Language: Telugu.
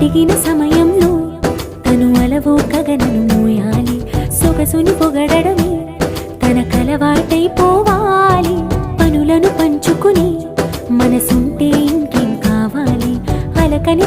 అడిగిన సమయంలో తను అలవో గగనను మోయాలి. సొగసుని పొగడమే తన కలవాటైపోవాలి. పనులను పంచుకుని మనసుంటే ఇంకేం కావాలి. అలకని